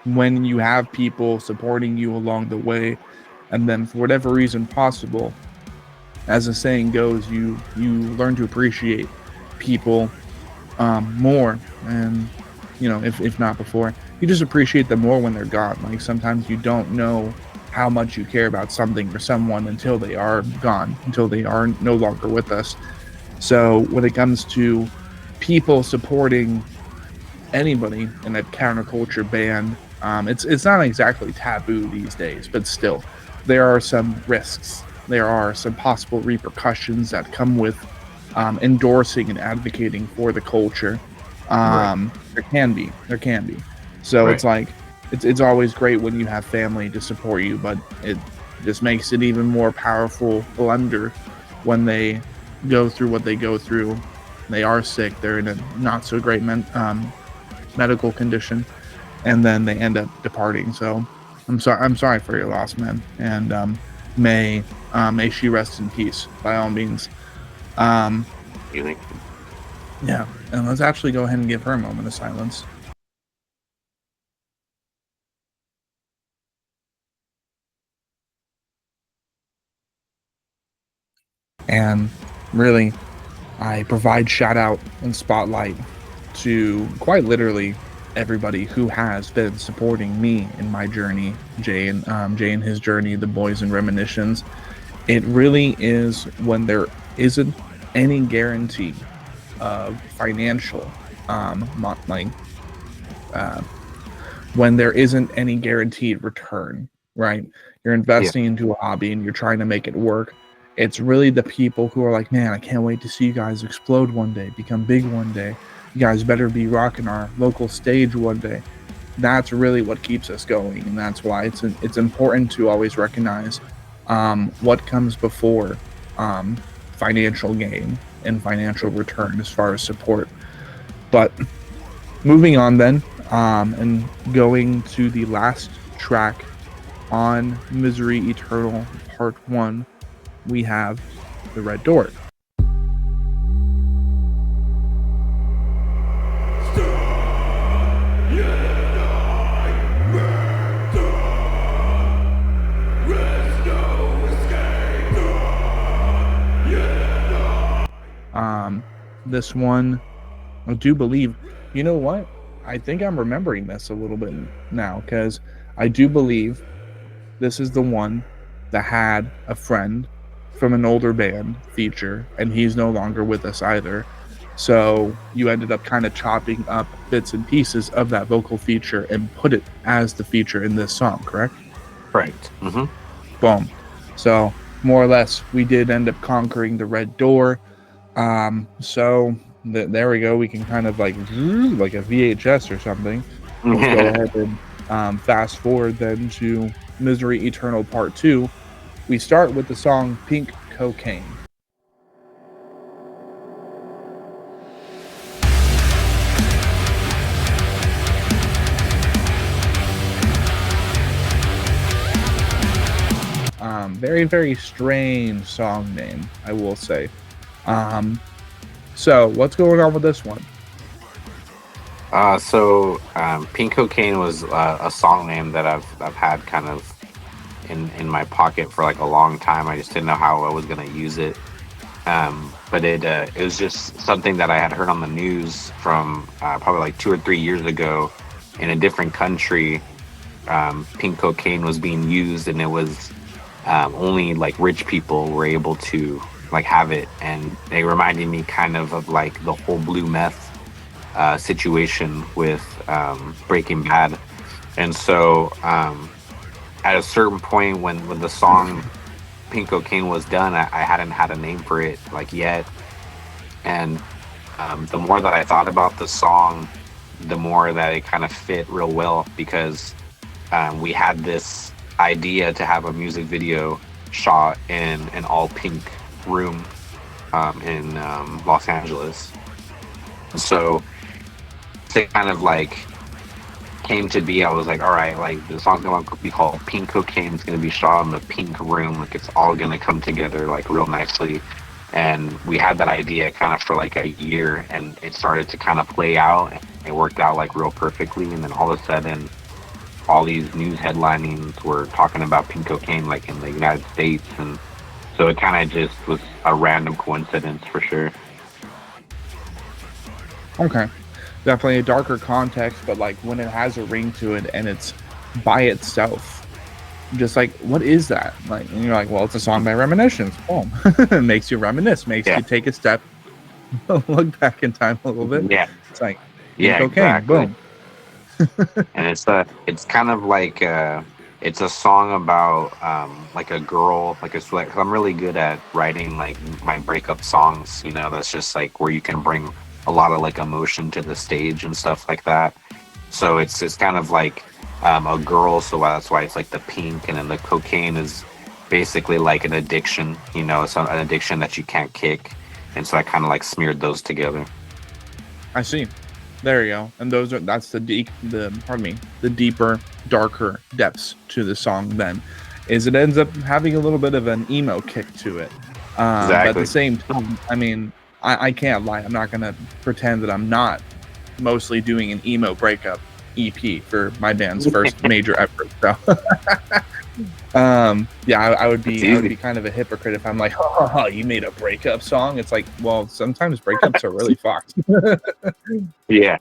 When you have people supporting you along the way, and then for whatever reason possible, as the saying goes, you learn to appreciate people more, and if not before, you just appreciate them more when they're gone. Like sometimes you don't know how much you care about something or someone until they are gone, until they are no longer with us. So when it comes to people supporting anybody in a counterculture band, it's not exactly taboo these days, but still there are some risks there are some possible repercussions that come with endorsing and advocating for the culture. Right. There can be. So Right. it's like it's always great when you have family to support you, but it just makes it even more powerful blender when they go through what they go through. They are sick. They're in a not so great medical condition, and then they end up departing. So I'm sorry for your loss, man, and may she rest in peace by all means. You think? Yeah, and let's actually go ahead and give her a moment of silence. And really, I provide shout out and spotlight to quite literally everybody who has been supporting me in my journey, Jay and his journey, the boys and reminiscence. It really is when there isn't any guarantee of financial, when there isn't any guaranteed return, right? You're investing into a hobby and you're trying to make it work. It's really the people who are like, man, I can't wait to see you guys explode one day, become big one day. You guys better be rocking our local stage one day. That's really what keeps us going, and that's why it's important to always recognize what comes before financial gain and financial return as far as support. But moving on then, and going to the last track on Misery Eternal Part 1, we have The Red Door. This one, I do believe, you know what? I think I'm remembering this a little bit now, because I do believe this is the one that had a friend from an older band feature, and he's no longer with us either. So you ended up kind of chopping up bits and pieces of that vocal feature and put it as the feature in this song, correct? Correct. Mm-hmm. Boom. So more or less, we did end up conquering the Red Door. There we go. We can kind of like a VHS or something. Let's go ahead and fast forward then to Misery Eternal Part 2. We start with the song Pink Cocaine. Very, very strange song name, I will say. So what's going on with this one? Pink Cocaine was a song name that I've had kind of in my pocket for like a long time. I just didn't know how I was gonna use it. But it was just something that I had heard on the news from probably like 2 or 3 years ago in a different country. Pink cocaine was being used, and it was only like rich people were able to like have it, and they reminded me kind of like the whole blue meth situation with Breaking Bad. And so at a certain point when the song Pink Cocaine was done, I hadn't had a name for it like yet. And the more that I thought about the song, the more that it kind of fit real well, because we had this idea to have a music video shot in an all pink room in Los Angeles. So it kind of like came to be. I was like, all right, like the song's gonna be called Pink Cocaine. It's gonna be shot in the pink room. Like it's all gonna come together like real nicely. And we had that idea kind of for like a year, and it started to kind of play out. And it worked out like real perfectly. And then all of a sudden, all these news headlinings were talking about pink cocaine like in the United States. And so it kind of just was a random coincidence for sure. Okay. Definitely a darker context, but like when it has a ring to it and it's by itself, just like, what is that? Like, and you're like, well, it's a song by Reminiscence. Boom. It makes you reminisce, makes you take a step, look back in time a little bit. Yeah. It's like, yeah, cocaine, exactly. boom. And it's kind of like It's a song about like a girl, like it's like I'm really good at writing like my breakup songs. You know, that's just like where you can bring a lot of like emotion to the stage and stuff like that. So it's kind of like a girl, so that's why it's like the pink, and then the cocaine is basically like an addiction. You know, it's an addiction that you can't kick, and so I kind of like smeared those together. I see. There you go. And that's the deeper, darker depths to the song. Then, is it ends up having a little bit of an emo kick to it. Exactly. But at the same time, I mean, I can't lie. I'm not gonna pretend that I'm not mostly doing an emo breakup EP for my band's first major effort. So, yeah, I would be kind of a hypocrite if I'm like, oh, you made a breakup song. It's like, well, sometimes breakups are really fucked. Yeah.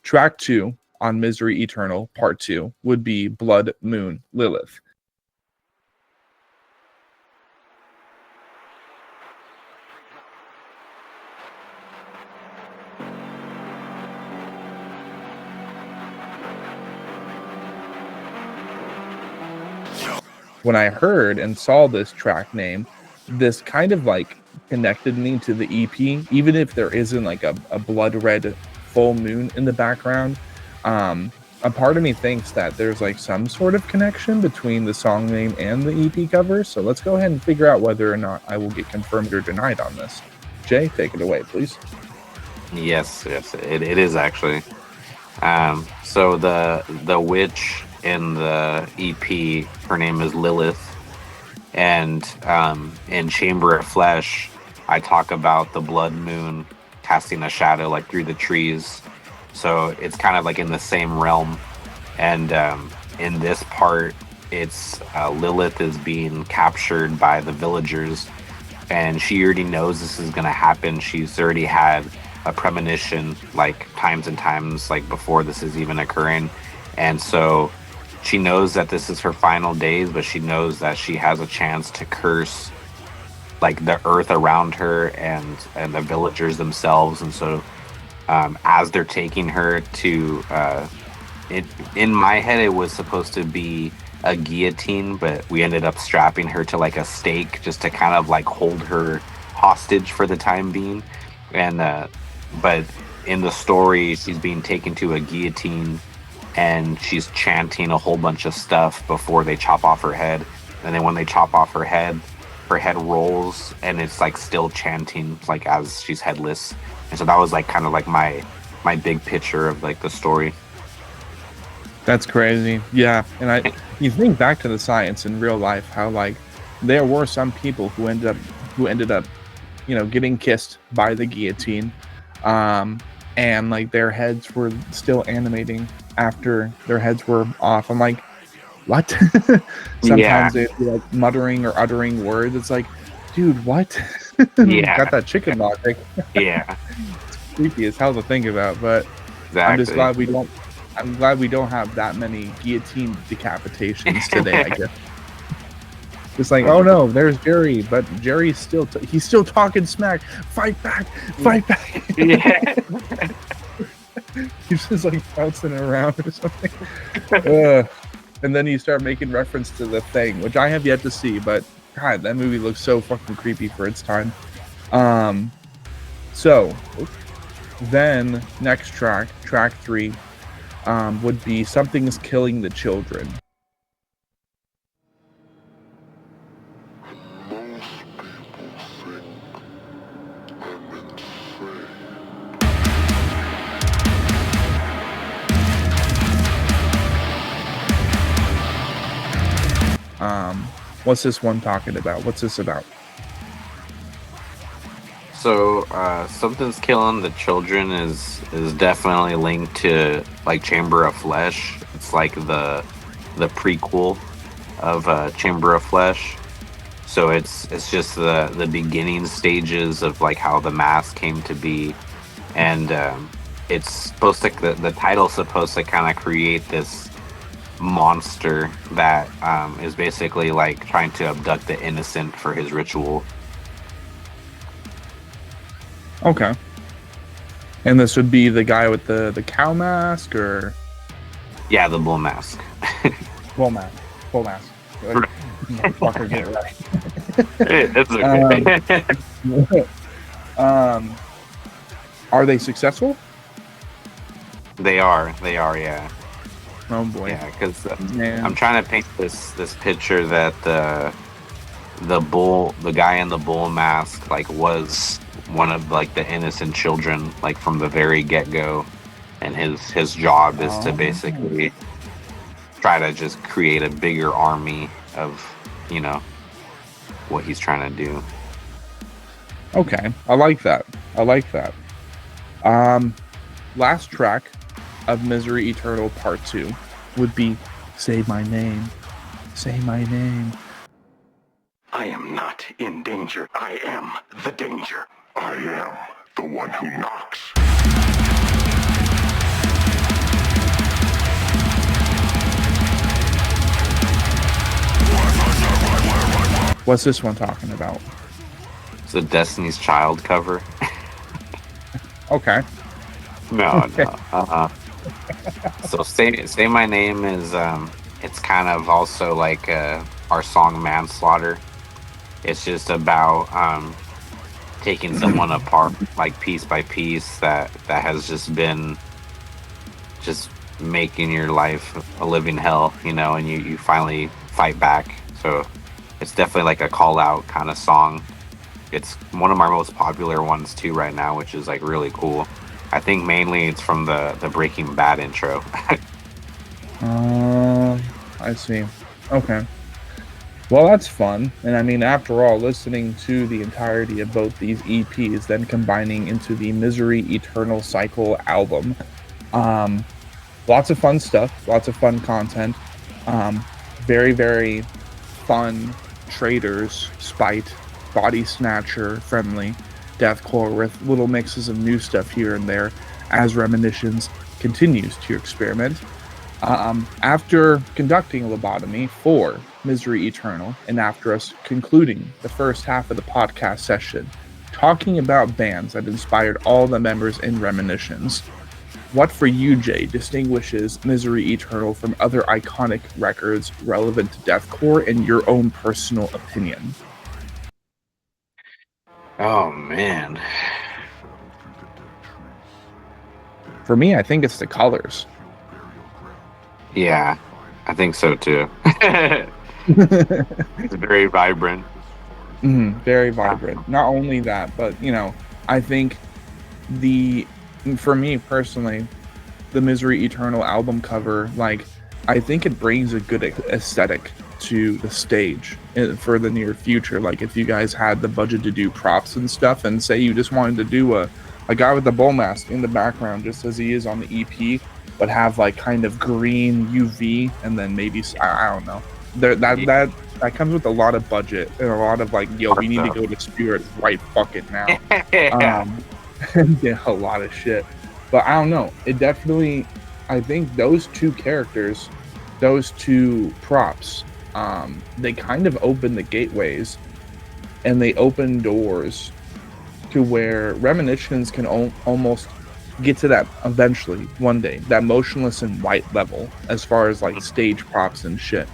Track 2 on Misery Eternal, Part 2 would be Blood Moon Lilith. When I heard and saw this track name, this kind of like connected me to the EP, even if there isn't like a blood red full moon in the background. A part of me thinks that there's like some sort of connection between the song name and the EP cover. So let's go ahead and figure out whether or not I will get confirmed or denied on this. Jay, take it away, please. Yes, it is actually. So the witch in the EP, her name is Lilith, and in Chamber of Flesh, I talk about the blood moon casting a shadow like through the trees. So it's kind of like in the same realm. And in this part, it's Lilith is being captured by the villagers, and she already knows this is going to happen. She's already had a premonition like times and times like before this is even occurring. And so she knows that this is her final days, but she knows that she has a chance to curse like the earth around her and the villagers themselves. And so as they're taking her to in my head it was supposed to be a guillotine, but we ended up strapping her to like a stake just to kind of like hold her hostage for the time being. And but in the story she's being taken to a guillotine, and she's chanting a whole bunch of stuff before they chop off her head. And then when they chop off her head rolls, and it's like still chanting like as she's headless. And so that was like kind of like my big picture of like the story. That's crazy. Yeah. And you think back to the science in real life, how like there were some people who ended up, you know, getting kissed by the guillotine. And like their heads were still animating after their heads were off. I'm like, what? Sometimes they'd be like muttering or uttering words. It's like, dude, what? Yeah. Got that chicken logic. Yeah. It's creepy as hell to think about, but exactly. I'm glad we don't have that many guillotine decapitations today, I guess. It's like, oh no, there's Jerry, but Jerry's he's still talking smack. Fight back. Yeah. He's just like bouncing around or something. And then you start making reference to The Thing, which I have yet to see, but God, that movie looks so fucking creepy for its time. So then next track 3, would be Something's Killing the Children. What's this one talking about? What's this about? So Something's Killing the Children is definitely linked to like Chamber of Flesh. It's like the prequel of Chamber of Flesh. So it's just the beginning stages of like how the mask came to be. And it's supposed to, the title's supposed to kind of create this monster that is basically like trying to abduct the innocent for his ritual. Okay. And this would be the guy with the cow mask, or? Yeah, the bull mask. Full mask. Fucker, get it right. It's okay. Are they successful? They are, yeah. Oh boy. Yeah, because I'm trying to paint this picture that the guy in the bull mask like was one of like the innocent children like from the very get-go, and his job is to basically try to just create a bigger army of, you know, what he's trying to do. Okay, I like that. Last track of Misery Eternal Part 2 would be Say My Name. Say my name. I am not in danger. I am the danger. I am the one who knocks. What's this one talking about? It's a Destiny's Child cover. Okay. No. So say my name is it's kind of also like our song Manslaughter. It's just about taking someone apart like piece by piece that has just been just making your life a living hell, you know, and you finally fight back. So it's definitely like a call out kind of song. It's one of our most popular ones too right now, which is like really cool. I think mainly it's from the Breaking Bad intro. I see. Okay. Well, that's fun. And I mean, after all, listening to the entirety of both these EPs, then combining into the Misery Eternal Cycle album, lots of fun stuff, lots of fun content, very, very fun traders, spite, body snatcher friendly deathcore with little mixes of new stuff here and there as Reminiscence continues to experiment. After conducting a lobotomy for Misery Eternal, and after us concluding the first half of the podcast session, talking about bands that inspired all the members in Reminiscence, what for you, Jay, distinguishes Misery Eternal from other iconic records relevant to deathcore in your own personal opinion? Oh man. For me, I think it's the colors. Yeah, I think so too. It's very vibrant. Very vibrant. Not only that, but you know, I think for me personally, the Misery Eternal album cover, like, I think it brings a good aesthetic to the stage for the near future. Like, if you guys had the budget to do props and stuff, and say you just wanted to do a guy with a bull mask in the background, just as he is on the EP, but have like kind of green UV, and then maybe I don't know. That comes with a lot of budget and a lot of like, yo, we need to go to Spirit right fucking now. Yeah, a lot of shit. But I don't know. It definitely, I think those two characters, those two props, they kind of open the gateways and they open doors to where Reminiscence can almost get to that eventually one day, that motionless and white level as far as like stage props and shit.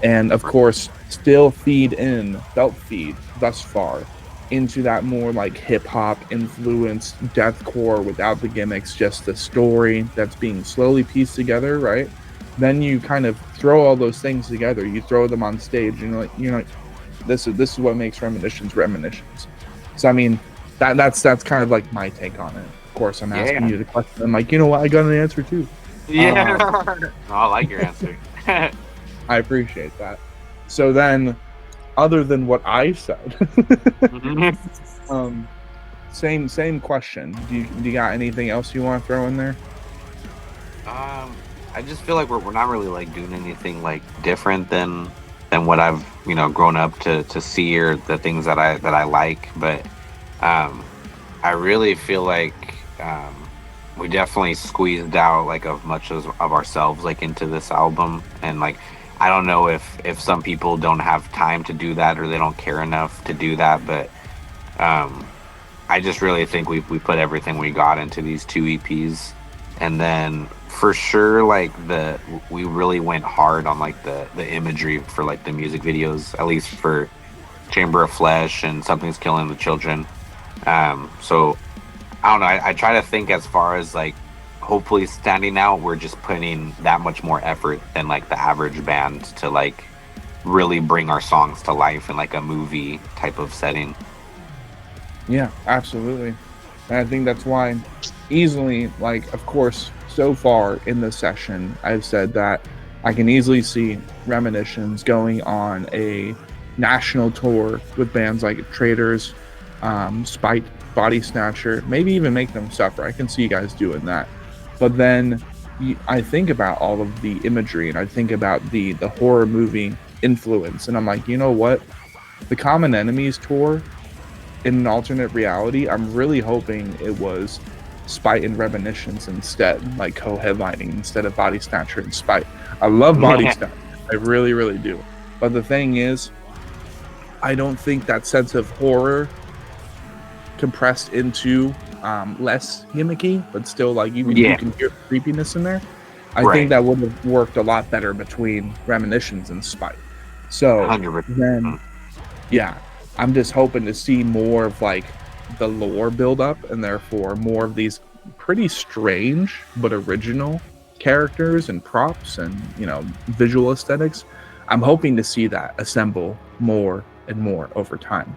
And of course, still belt feed thus far into that more like hip hop influenced deathcore without the gimmicks, just the story that's being slowly pieced together, right? Then you kind of throw all those things together, you throw them on stage, and you're like, this is what makes Reminiscence. So I mean, that's kind of like my take on it. Of course, I'm asking you the question. I'm like, you know what? I got an answer too. Yeah, I like your answer. I appreciate that. So then, other than what I said, same question. Do you got anything else you want to throw in there? I just feel like we're not really like doing anything like different than what I've grown up to see, or the things that I like. But I really feel like we definitely squeezed out like as much of ourselves like into this album, and like I don't know if some people don't have time to do that, or they don't care enough to do that, but I just really think we put everything we got into these two EPs. And then for sure, like we really went hard on like the imagery for like the music videos, at least for Chamber of Flesh and Something's Killing the Children. So I don't know. I try to think as far as like, hopefully standing out, we're just putting that much more effort than like the average band to like really bring our songs to life in like a movie type of setting. Yeah, absolutely. And I think that's why easily, like, of course, so far in the session, I've said that I can easily see Reminiscence going on a national tour with bands like Traitors, Spite, Body Snatcher, maybe even Make Them Suffer. I can see you guys doing that. But then I think about all of the imagery, and I think about the horror movie influence, and I'm like, you know what? The Common Enemies tour, in an alternate reality, I'm really hoping it was Spite and Reminiscence instead, like co-headlining instead of Body Snatcher and Spite. I love Body Snatcher. I really, really do. But the thing is, I don't think that sense of horror compressed into less gimmicky, but still like you can hear creepiness in there. I think that would have worked a lot better between Reminiscence and Spite. So 100%. then, yeah, I'm just hoping to see more of like the lore build up, and therefore more of these pretty strange but original characters and props and, you know, visual aesthetics. I'm hoping to see that assemble more and more over time.